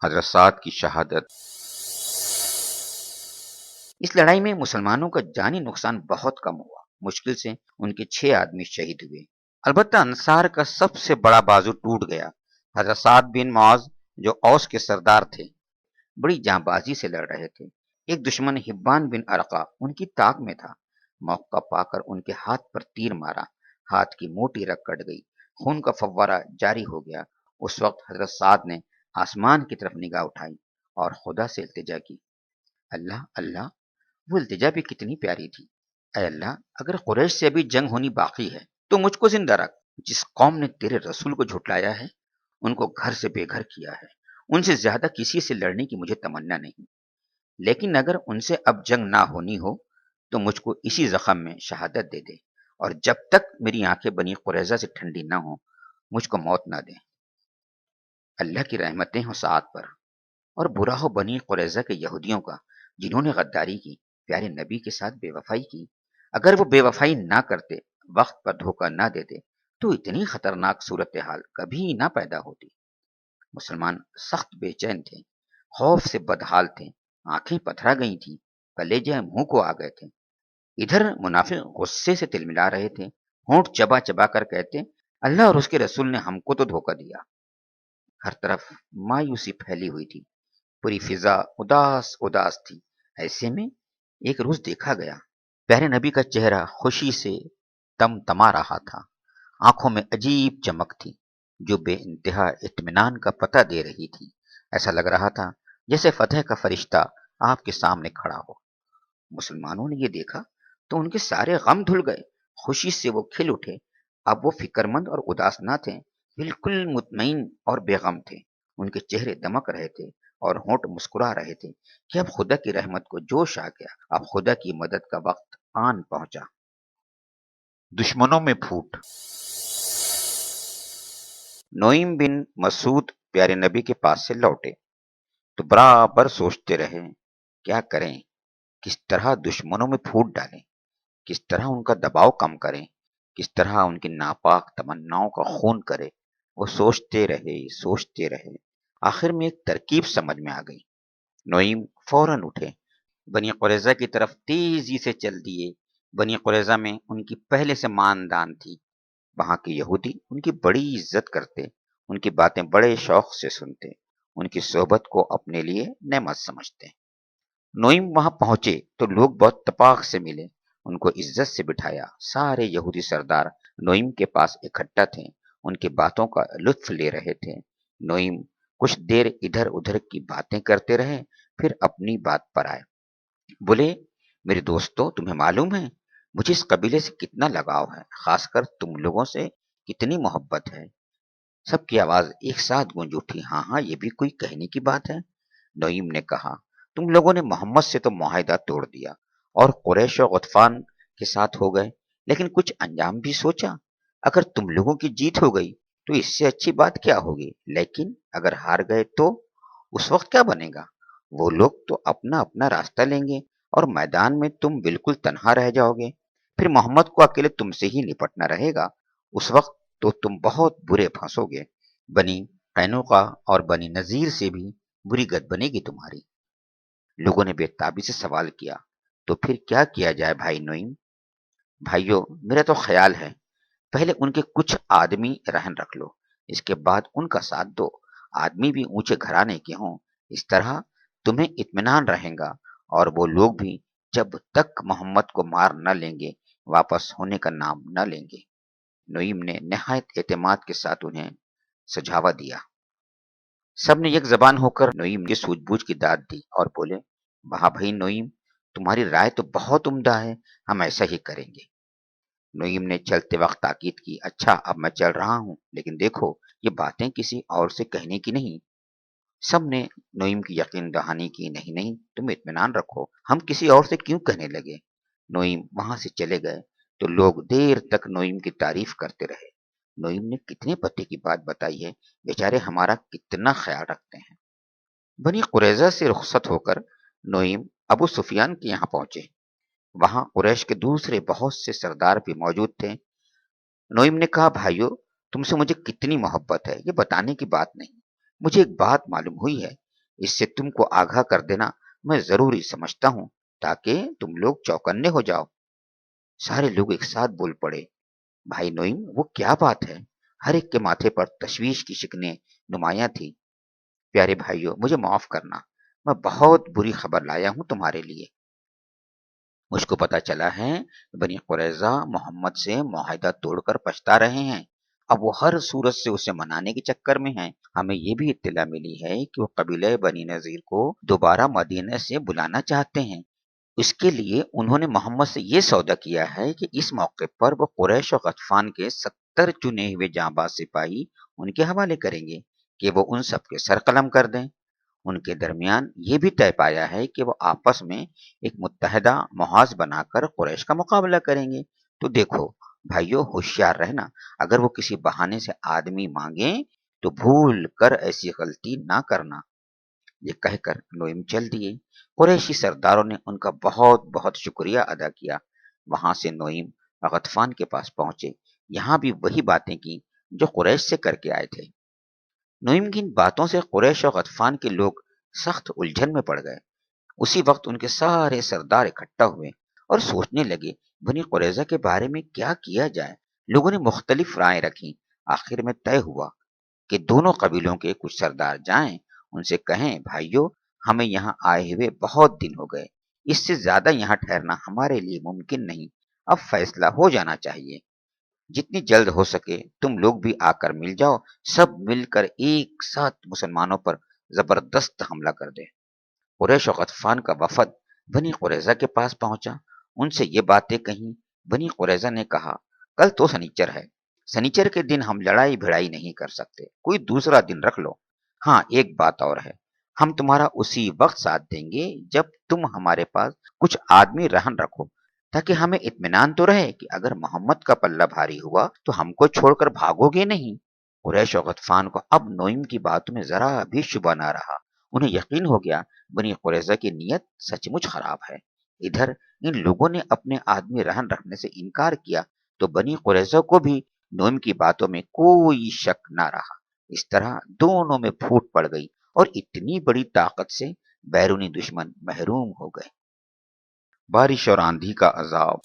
حضرت سعد کی شہادت۔ اس لڑائی میں مسلمانوں کا جانی نقصان بہت کم ہوا، مشکل سے ان کے 6 آدمی شہید ہوئے۔ البتہ انصار کا سب سے بڑا بازو ٹوٹ گیا۔ حضرت سعد بن معاذ جو اوس کے سردار تھے، بڑی جاں بازی سے لڑ رہے تھے۔ ایک دشمن حبان بن ارقا ان کی طاق میں تھا، موقع پا کر ان کے ہاتھ پر تیر مارا، ہاتھ کی موٹی رگ کٹ گئی، خون کا فوارہ جاری ہو گیا۔ اس وقت حضرت سعد نے آسمان کی طرف نگاہ اٹھائی اور خدا سے التجا کی۔ اللہ اللہ، وہ التجا بھی کتنی پیاری تھی۔ اے اللہ، اگر قریش سے ابھی جنگ ہونی باقی ہے تو مجھ کو زندہ رکھ۔ جس قوم نے تیرے رسول کو جھٹلایا ہے، ان کو گھر سے بے گھر کیا ہے، ان سے زیادہ کسی سے لڑنے کی مجھے تمنا نہیں، لیکن اگر ان سے اب جنگ نہ ہونی ہو تو مجھ کو اسی زخم میں شہادت دے دے، اور جب تک میری آنکھیں بنی قریظہ سے ٹھنڈی نہ ہوں مجھ کو موت نہ دے۔ اللہ کی رحمتیں ہوں سعد پر، اور برا ہو بنی قریظہ کے یہودیوں کا جنہوں نے غداری کی، پیارے نبی کے ساتھ بے وفائی کی۔ اگر وہ بے وفائی نہ کرتے، وقت پر دھوکہ نہ دیتے تو اتنی خطرناک صورتحال کبھی نہ پیدا ہوتی۔ مسلمان سخت بے چین تھے، خوف سے بدحال تھے، آنکھیں پتھرا گئی تھیں، کلیجے منہ کو آ گئے تھے۔ ادھر منافق غصے سے تلملا رہے تھے، ہونٹ چبا چبا کر کہتے، اللہ اور اس کے رسول نے ہم کو تو دھوکہ دیا۔ ہر طرف مایوسی پھیلی ہوئی تھی، پوری فضا اداس اداس تھی۔ ایسے میں ایک روز دیکھا گیا، پیارے نبی کا چہرہ خوشی سے تم تما رہا تھا، آنکھوں میں عجیب چمک تھی جو بے انتہا اطمینان کا پتہ دے رہی تھی۔ ایسا لگ رہا تھا جیسے فتح کا فرشتہ آپ کے سامنے کھڑا ہو۔ مسلمانوں نے یہ دیکھا تو ان کے سارے غم دھل گئے، خوشی سے وہ کھل اٹھے۔ اب وہ فکر مند اور اداس نہ تھے، بالکل مطمئن اور بے غم تھے۔ ان کے چہرے دمک رہے تھے اور ہونٹ مسکرا رہے تھے کہ اب خدا کی رحمت کو جوش آ گیا، اب خدا کی مدد کا وقت آن پہنچا۔ دشمنوں میں پھوٹ۔ نعیم بن مسعود پیارے نبی کے پاس سے لوٹے تو برابر سوچتے رہے، کیا کریں، کس طرح دشمنوں میں پھوٹ ڈالیں، کس طرح ان کا دباؤ کم کریں، کس طرح ان کی ناپاک تمناؤں کا خون کرے۔ وہ سوچتے رہے، آخر میں ایک ترکیب سمجھ میں آ گئی۔ نعیم فوراً اٹھے، بنی قریظہ کی طرف تیزی سے چل دیے۔ بنی قریظہ میں ان کی پہلے سے ماندان تھی، وہاں کے یہودی ان کی بڑی عزت کرتے، ان کی باتیں بڑے شوق سے سنتے، ان کی صحبت کو اپنے لیے نعمت سمجھتے۔ نعیم وہاں پہنچے تو لوگ بہت تپاک سے ملے، ان کو عزت سے بٹھایا۔ سارے یہودی سردار نعیم کے پاس اکٹھا تھے، ان کی باتوں کا لطف لے رہے تھے۔ نعیم کچھ دیر ادھر ادھر کی باتیں کرتے رہے، پھر اپنی بات پر آئے۔ بولے، میرے دوستو، تمہیں معلوم ہے مجھے اس قبیلے سے کتنا لگاؤ ہے، خاص کر تم لوگوں سے کتنی محبت ہے۔ سب کی آواز ایک ساتھ گونج اٹھی، ہاں ہاں، یہ بھی کوئی کہنے کی بات ہے۔ نعیم نے کہا، تم لوگوں نے محمد سے تو معاہدہ توڑ دیا اور قریش و غطفان کے ساتھ ہو گئے، لیکن کچھ انجام بھی سوچا؟ اگر تم لوگوں کی جیت ہو گئی تو اس سے اچھی بات کیا ہوگی، لیکن اگر ہار گئے تو اس وقت کیا بنے گا؟ وہ لوگ تو اپنا اپنا راستہ لیں گے اور میدان میں تم بالکل تنہا رہ جاؤ گے، پھر محمد کو اکیلے تم سے ہی نپٹنا رہے گا۔ اس وقت تو تم بہت برے پھنسو گے، بنی قینوقا اور بنی نذیر سے بھی بری گت بنے گی تمہاری۔ لوگوں نے بے تابی سے سوال کیا، تو پھر کیا کیا جائے بھائی نعیم؟ بھائیو، میرا تو خیال ہے پہلے ان کے کچھ آدمی رہن رکھ لو، اس کے بعد ان کا ساتھ دو، آدمی بھی اونچے گھرانے کے ہوں، اس طرح تمہیں اطمینان رہے گا، اور وہ لوگ بھی جب تک محمد کو مار نہ لیں گے واپس ہونے کا نام نہ لیں گے۔ نعیم نے نہایت اعتماد کے ساتھ انہیں سجھاوا دیا۔ سب نے یک زبان ہو کر نعیم کی سوجھ بوجھ کی داد دی اور بولے، واہ بھائی نعیم، تمہاری رائے تو بہت عمدہ ہے، ہم ایسا ہی کریں گے۔ نعیم نے چلتے وقت تاکید کی، اچھا اب میں چل رہا ہوں، لیکن دیکھو یہ باتیں کسی اور سے کہنے کی نہیں۔ سب نے نعیم کی یقین دہانی کی، نہیں نہیں، تم اطمینان رکھو، ہم کسی اور سے کیوں کہنے لگے۔ نعیم وہاں سے چلے گئے تو لوگ دیر تک نعیم کی تعریف کرتے رہے۔ نعیم نے کتنے پتے کی بات بتائی ہے، بیچارے ہمارا کتنا خیال رکھتے ہیں۔ بنی قریظہ سے رخصت ہو کر نعیم ابو سفیان کے یہاں پہنچے، وہاں قریش کے دوسرے بہت سے سردار بھی موجود تھے۔ نعیم نے کہا، بھائیو، تم سے مجھے کتنی محبت ہے یہ بتانے کی بات نہیں، مجھے ایک بات معلوم ہوئی ہے اس سے تم کو آگاہ کر دینا میں ضروری سمجھتا ہوں تاکہ تم لوگ چوکنے ہو جاؤ۔ سارے لوگ ایک ساتھ بول پڑے، بھائی نعیم وہ کیا بات ہے؟ ہر ایک کے ماتھے پر تشویش کی شکنیں نمایاں تھی۔ پیارے بھائیوں مجھے معاف کرنا، میں بہت بری خبر لایا ہوں تمہارے لیے۔ مجھ کو پتا چلا ہے بنی قریظہ محمد سے معاہدہ توڑ کر پچھتا رہے ہیں، اب وہ ہر صورت سے اسے منانے کے چکر میں ہیں۔ ہمیں یہ بھی اطلاع ملی ہے کہ وہ قبیلہ بنی نذیر کو دوبارہ مدینہ سے بلانا چاہتے ہیں۔ اس کے لیے انہوں نے محمد سے یہ سودا کیا ہے کہ اس موقع پر وہ قریش و غطفان کے 70 چنے ہوئے جانباز سپاہی ان کے حوالے کریں گے کہ وہ ان سب کے سر قلم کر دیں۔ ان کے درمیان یہ بھی طے پایا ہے کہ وہ آپس میں ایک متحدہ محاذ بنا کر قریش کا مقابلہ کریں گے۔ تو دیکھو بھائیو ہوشیار رہنا، اگر وہ کسی بہانے سے آدمی مانگیں تو بھول کر ایسی غلطی نہ کرنا۔ یہ کہہ کر نعیم چل دیے۔ قریشی سرداروں نے ان کا بہت بہت شکریہ ادا کیا۔ وہاں سے نعیم غطفان کے پاس پہنچے، یہاں بھی وہی باتیں کی جو قریش سے کر کے آئے تھے۔ نعیم کی ان باتوں سے قریش اور غطفان کے لوگ سخت الجھن میں پڑ گئے۔ اسی وقت ان کے سارے سردار اکٹھا ہوئے اور سوچنے لگے بنی قریظہ کے بارے میں کیا کیا جائے۔ لوگوں نے مختلف رائے رکھی، آخر میں طے ہوا کہ دونوں قبیلوں کے کچھ سردار جائیں، ان سے کہیں بھائیو ہمیں یہاں آئے ہوئے بہت دن ہو گئے، اس سے زیادہ یہاں ٹھہرنا ہمارے لیے ممکن نہیں، اب فیصلہ ہو جانا چاہیے۔ جتنی جلد ہو سکے تم لوگ بھی آ کر مل جاؤ، سب مل کر ایک ساتھ مسلمانوں پر زبردست حملہ کر دیں۔ قریش و غطفان کا وفد بنی قریظہ کے پاس پہنچا، ان سے یہ باتیں کہیں۔ بنی قریظہ نے کہا کل تو سنیچر ہے، سنیچر کے دن ہم لڑائی بھڑائی نہیں کر سکتے، کوئی دوسرا دن رکھ لو۔ ہاں ایک بات اور ہے، ہم تمہارا اسی وقت ساتھ دیں گے جب تم ہمارے پاس کچھ آدمی رہن رکھو، تاکہ ہمیں اطمینان تو رہے کہ اگر محمد کا پلہ بھاری ہوا تو ہم کو چھوڑ کر بھاگو گے نہیں۔ قریش و غطفان کو اب نعیم کی باتوں میں ذرا بھی شبہ نہ رہا، انہیں یقین ہو گیا بنی قریظہ کی نیت سچ مچ خراب ہے۔ ادھر ان لوگوں نے اپنے آدمی رہن رکھنے سے انکار کیا تو بنی قریظہ کو بھی نعیم کی باتوں میں کوئی شک نہ رہا۔ اس طرح دونوں میں پھوٹ پڑ گئی اور اتنی بڑی طاقت سے بیرونی دشمن محروم ہو گئے۔ بارش اور آندھی کا عذاب۔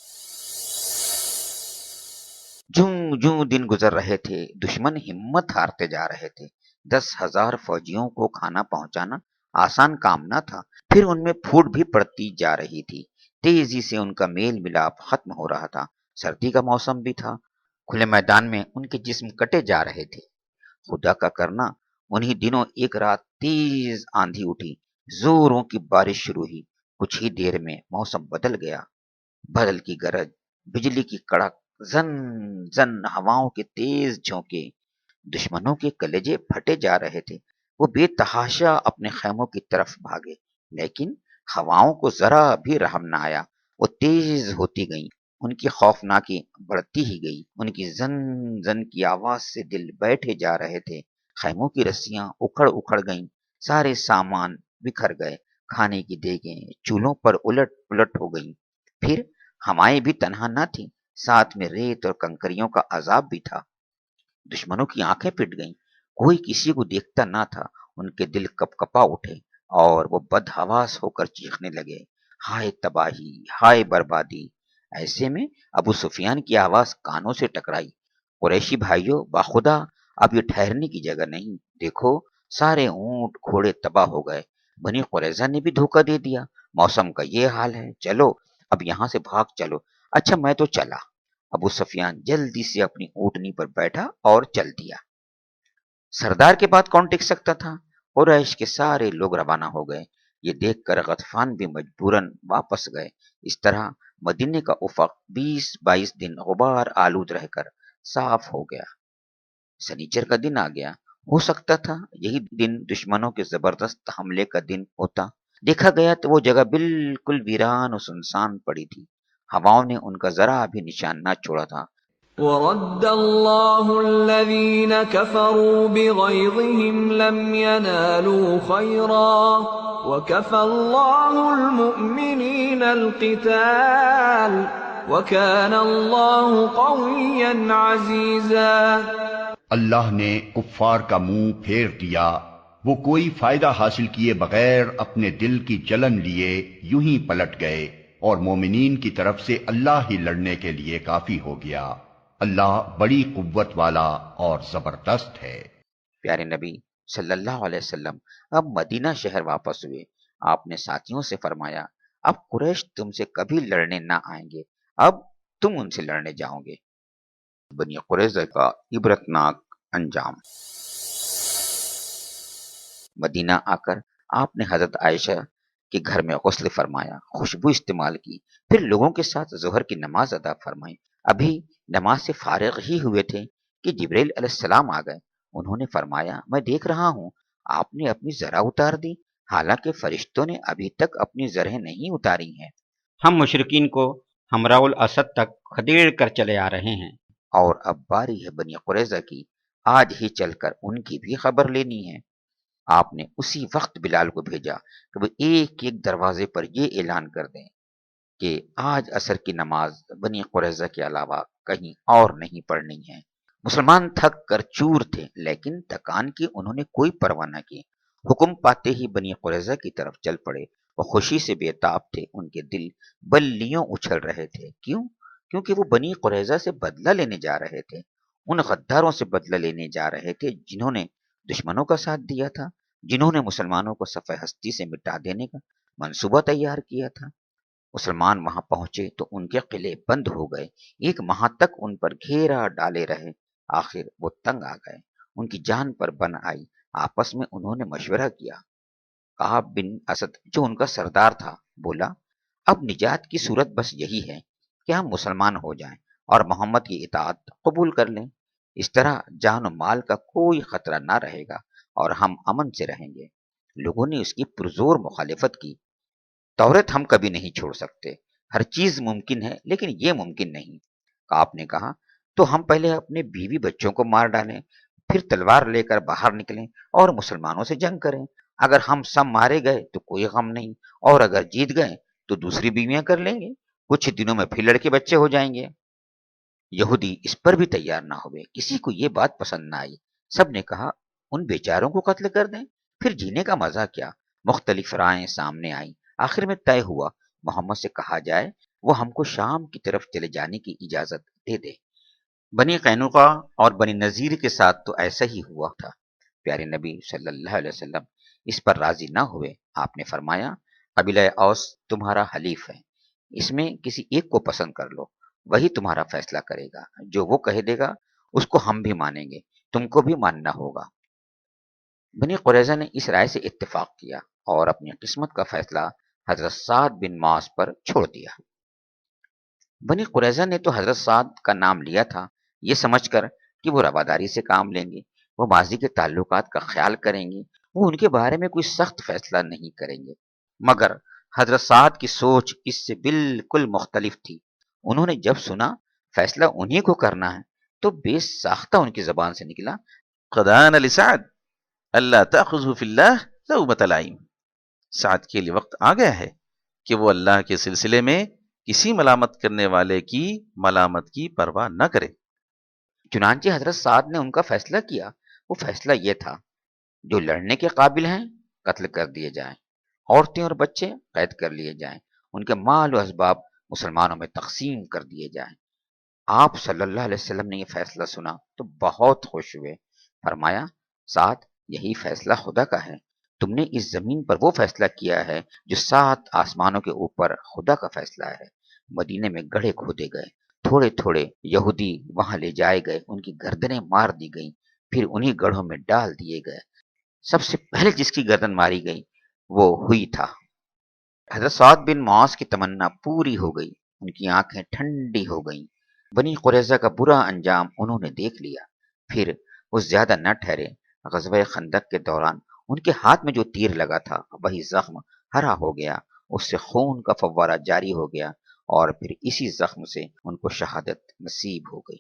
جوں جوں دن گزر رہے تھے دشمن ہمت ہارتے جا رہے تھے۔ 10,000 فوجیوں کو کھانا پہنچانا آسان کام نہ تھا، پھر ان میں پھوٹ بھی پڑتی جا رہی تھی۔ تیزی سے ان کا میل ملاپ ختم ہو رہا تھا، سردی کا موسم بھی تھا، کھلے میدان میں ان کے جسم کٹے جا رہے تھے۔ خدا کا کرنا انہی دنوں ایک رات تیز آندھی اٹھی، زوروں کی بارش شروع ہوئی۔ کچھ ہی دیر میں موسم بدل گیا، بادل کی گرج، بجلی کی کڑک، زن زن ہواؤں کے تیز جھونکے، دشمنوں کے کلیجے پھٹے جا رہے تھے۔ وہ بے تحاشا اپنے خیموں کی طرف بھاگے، لیکن ہواؤں کو ذرا بھی رحم نہ آیا، وہ تیز ہوتی گئیں، ان کی خوفناکی بڑھتی ہی گئی، ان کی زن زن کی آواز سے دل بیٹھے جا رہے تھے۔ خیموں کی رسیاں اکھڑ اکھڑ گئیں، سارے سامان بکھر گئے، کھانے کی دیگیں چولہوں پر الٹ پلٹ ہو گئیں۔ پھر ہوائیں بھی تنہا نہ تھیں، ساتھ میں ریت اور کنکریوں کا عذاب بھی تھا۔ دشمنوں کی آنکھیں پٹ گئیں، کوئی کسی کو دیکھتا نہ تھا، ان کے دل کپ کپا اٹھے اور وہ بدحواس ہو کر چیخنے لگے، ہائے تباہی، ہائے بربادی۔ ایسے میں ابو سفیان کی آواز کانوں سے ٹکرائی، قریشی بھائیوں باخدا اب یہ ٹھہرنے کی جگہ نہیں، دیکھو سارے اونٹ گھوڑے تباہ ہو گئے، بنی قریظہ نے بھی دھوکہ دے دیا، موسم کا یہ حال ہے، چلو اب یہاں سے بھاگ چلو۔ اچھا میں تو چلا۔ ابو سفیان جلدی سے اپنی اونٹنی پر بیٹھا اور چل دیا۔ سردار کے بعد کون ٹک سکتا تھا؟ قریش کے سارے لوگ روانہ ہو گئے۔ یہ دیکھ کر غطفان بھی مجبوراً واپس گئے۔ اس طرح مدینے کا افق 20-22 دن غبار آلود رہ کر صاف ہو گیا۔ سنیچر کا دن آ گیا، ہو سکتا تھا یہی دن دشمنوں کے زبردست حملے کا دن ہوتا۔ دیکھا گیا تو وہ جگہ بالکل ویران اور سنسان پڑی تھی، ہواؤں نے ان کا ذرا بھی نشان نہ چھوڑا تھا۔ وَرَدَّ اللَّهُ الَّذِينَ كَفَرُوا بِغَيْظِهِمْ لَمْ يَنَالُوا خَيْرًا وَكَفَى اللَّهُ الْمُؤْمِنِينَ الْقِتَالَ وَكَانَ اللَّهُ قَوِيًّا عَزِيزًا۔ اللہ نے کفار کا منہ پھیر دیا وہ کوئی فائدہ حاصل کیے بغیر اپنے دل کی جلن لیے یوں ہی پلٹ گئے، اور مومنین کی طرف سے اللہ ہی لڑنے کے لیے کافی ہو گیا۔ اللہ بڑی قوت والا اور زبردست ہے۔ پیارے نبی صلی اللہ علیہ وسلم اب مدینہ شہر واپس ہوئے۔ آپ نے ساتھیوں سے فرمایا، اب قریش تم سے کبھی لڑنے نہ آئیں گے، اب تم ان سے لڑنے جاؤ گے۔ بنی قریظہ کا عبرتناک انجام۔ مدینہ آ کر آپ نے حضرت عائشہ کے گھر میں غسل فرمایا، خوشبو استعمال کی، پھر لوگوں کے ساتھ ظہر کی نماز ادا فرمائی۔ ابھی نماز سے فارغ ہی ہوئے تھے کہ جبرائیل علیہ السلام آ گئے۔ انہوں نے فرمایا، میں دیکھ رہا ہوں آپ نے اپنی زرہ اتار دی، حالانکہ فرشتوں نے ابھی تک اپنی زرہیں نہیں اتاری ہیں۔ ہم مشرکین کو ہمراہ الاسد تک کھدیڑ کر چلے آ رہے ہیں، اور اب باری ہے بنی قریظہ کی، آج ہی چل کر ان کی بھی خبر لینی ہے۔ آپ نے اسی وقت بلال کو بھیجا کہ وہ ایک ایک دروازے پر یہ اعلان کر دیں کہ آج عصر کی نماز بنی قریظہ کے علاوہ کہیں اور نہیں پڑھنی ہے۔ مسلمان تھک کر چور تھے، لیکن تھکان کی انہوں نے کوئی پرواہ نہ کی۔ حکم پاتے ہی بنی قریظہ کی طرف چل پڑے۔ وہ خوشی سے بے تاب تھے، ان کے دل بلیوں اچھل رہے تھے۔ کیوں؟ کیونکہ وہ بنی قریظہ سے بدلہ لینے جا رہے تھے، ان غداروں سے بدلہ لینے جا رہے تھے جنہوں نے دشمنوں کا ساتھ دیا تھا، جنہوں نے مسلمانوں کو صفحہ ہستی سے مٹا دینے کا منصوبہ تیار کیا تھا۔ مسلمان وہاں پہنچے تو ان کے قلعے بند ہو گئے، ایک ماہ تک ان پر گھیرا ڈالے رہے۔ آخر وہ تنگ آ گئے، ان کی جان پر بن آئی۔ آپس میں انہوں نے مشورہ کیا۔ کعب بن اسد جو ان کا سردار تھا بولا، اب نجات کی صورت بس یہی ہے کہ ہم مسلمان ہو جائیں اور محمد کی اطاعت قبول کر لیں۔ اس طرح جان و مال کا کوئی خطرہ نہ رہے گا اور ہم امن سے رہیں گے۔ لوگوں نے اس کی پرزور مخالفت کی۔ توریت ہم کبھی نہیں چھوڑ سکتے، ہر چیز ممکن ہے لیکن یہ ممکن نہیں۔ کعب نے کہا، تو ہم پہلے اپنے بیوی بچوں کو مار ڈالیں، پھر تلوار لے کر باہر نکلیں اور مسلمانوں سے جنگ کریں۔ اگر ہم سب مارے گئے تو کوئی غم نہیں، اور اگر جیت گئے تو دوسری بیویاں کر لیں گے، کچھ دنوں میں پھر لڑکے بچے ہو جائیں گے۔ یہودی اس پر بھی تیار نہ ہوئے، کسی کو یہ بات پسند نہ آئی۔ سب نے کہا، ان بیچاروں کو قتل کر دیں، پھر جینے کا مزہ کیا؟ مختلف رائیں سامنے آئیں۔ آخر میں طے ہوا محمد سے کہا جائے وہ ہم کو شام کی طرف چلے جانے کی اجازت دے دے۔ بنی قینقاع اور بنی نذیر کے ساتھ تو ایسا ہی ہوا تھا۔ پیارے نبی صلی اللہ علیہ وسلم اس پر راضی نہ ہوئے۔ آپ نے فرمایا، قبیلہ اوس تمہارا حلیف ہے، اس میں کسی ایک کو پسند کر لو، وہی تمہارا فیصلہ کرے گا، جو وہ کہہ دے گا اس کو ہم بھی مانیں گے، تم کو بھی ماننا ہوگا۔ بنی قریظہ نے اس رائے سے اتفاق کیا اور اپنی قسمت کا فیصلہ حضرت سعد بن معاذ پر چھوڑ دیا۔ بنی قریظہ نے تو حضرت سعد کا نام لیا تھا یہ سمجھ کر کہ وہ رواداری سے کام لیں گے، وہ ماضی کے تعلقات کا خیال کریں گے، وہ ان کے بارے میں کوئی سخت فیصلہ نہیں کریں گے۔ مگر حضرت سعد کی سوچ اس سے بالکل مختلف تھی۔ انہوں نے جب سنا فیصلہ انہی کو کرنا ہے تو بے ساختہ ان کی زبان سے نکلا، قد آن لسعد اللہ تأخذہ فی اللہ لومۃ لائم۔ سعد کے لیے وقت آ گیا ہے کہ وہ اللہ کے سلسلے میں کسی ملامت کرنے والے کی ملامت کی پرواہ نہ کرے۔ چنانچہ حضرت سعد نے ان کا فیصلہ کیا۔ وہ فیصلہ یہ تھا، جو لڑنے کے قابل ہیں قتل کر دیے جائیں، عورتیں اور بچے قید کر لیے جائیں، ان کے مال و اسباب مسلمانوں میں تقسیم کر دیے جائیں۔ آپ صلی اللہ علیہ وسلم نے یہ فیصلہ سنا تو بہت خوش ہوئے۔ فرمایا، سعد یہی فیصلہ خدا کا ہے، تم نے اس زمین پر وہ فیصلہ کیا ہے جو 7 آسمانوں کے اوپر خدا کا فیصلہ ہے۔ مدینے میں گڑھے کھودے گئے، تھوڑے تھوڑے یہودی وہاں لے جائے گئے، ان کی گردنیں مار دی گئیں، پھر انہی گڑھوں میں ڈال دیے گئے۔ سب سے پہلے جس کی گردن ماری گئی وہ ہوئی تھا۔ حضرت سعد بن معاذ کی تمنا پوری ہو گئی، ان کی آنکھیں ٹھنڈی ہو گئیں۔ بنی قریظہ کا برا انجام انہوں نے دیکھ لیا، پھر وہ زیادہ نہ ٹھہرے۔ غزوہ خندق کے دوران ان کے ہاتھ میں جو تیر لگا تھا وہی زخم ہرا ہو گیا، اس سے خون کا فوارہ جاری ہو گیا اور پھر اسی زخم سے ان کو شہادت نصیب ہو گئی۔